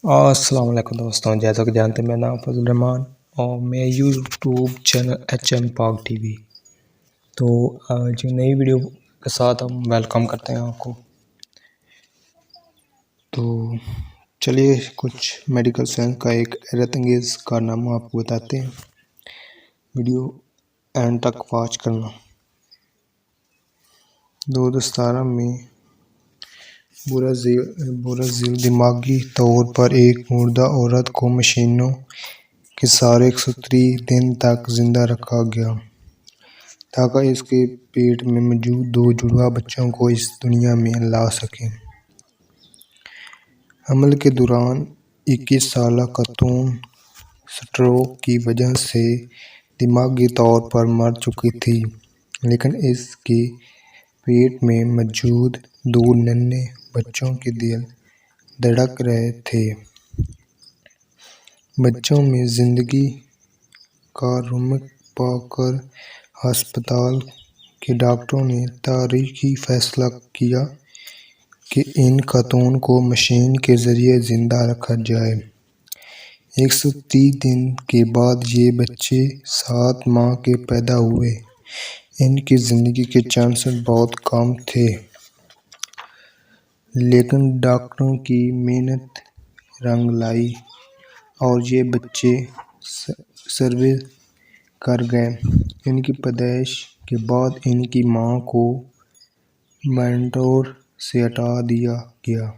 السلام علیکم دوستوں، جیسا کہ جانتے ہیں میرا نام فضل الرحمان اور میں یوٹیوب چینل HM پاک ٹی وی تو آج نئی ویڈیو کے ساتھ ہم ویلکم کرتے ہیں آپ کو۔ تو چلیے کچھ میڈیکل سائنس کا ایک حیرت انگیز کارنامہ آپ کو بتاتے ہیں، ویڈیو اینڈ تک واچ کرنا۔ 2017 میں برازیل دماغی طور پر ایک مردہ عورت کو مشینوں کے سہارے 130 دن تک زندہ رکھا گیا تاکہ اس کے پیٹ میں موجود 2 جڑواں بچوں کو اس دنیا میں لا سکے۔ حمل کے دوران 21 سالہ خاتون سٹروک کی وجہ سے دماغی طور پر مر چکی تھی، لیکن اس کے پیٹ میں موجود 2 ننھے بچوں کے دل دھڑک رہے تھے۔ بچوں میں زندگی کا رمق پا کر ہسپتال کے ڈاکٹروں نے تاریخی فیصلہ کیا کہ ان خاتون کو مشین کے ذریعے زندہ رکھا جائے۔ 130 دن کے بعد یہ بچے 7 ماہ کے پیدا ہوئے۔ ان کی زندگی کے چانسز بہت کم تھے، لیکن ڈاکٹروں کی محنت رنگ لائی اور یہ بچے سروائیو کر گئے۔ ان کی پیدائش کے بعد ان کی ماں کو وینٹیلیٹر سے ہٹا دیا گیا۔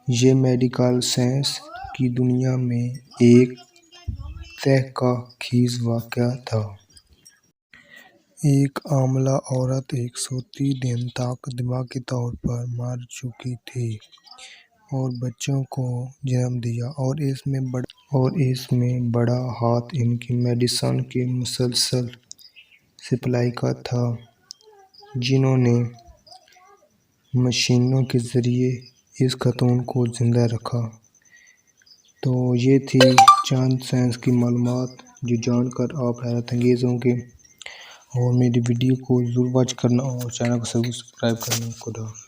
یہ میڈیکل سائنس کی دنیا میں ایک تحقیق خیز واقعہ تھا۔ ایک حاملہ عورت 130 دن تک دماغی طور پر مر چکی تھی اور بچوں کو جنم دیا، اور اس میں بڑا ہاتھ ان کی میڈیسن کی مسلسل سپلائی کا تھا، جنہوں نے مشینوں کے ذریعے اس خاتون کو زندہ رکھا۔ تو یہ تھی چند سائنس کی معلومات جو جان کر آپ حیرت انگیز ہوں گے، اور میری ویڈیو کو ضرور واچ کرنا اور چینل کو سبسکرائب کرنا۔ خدا حافظ۔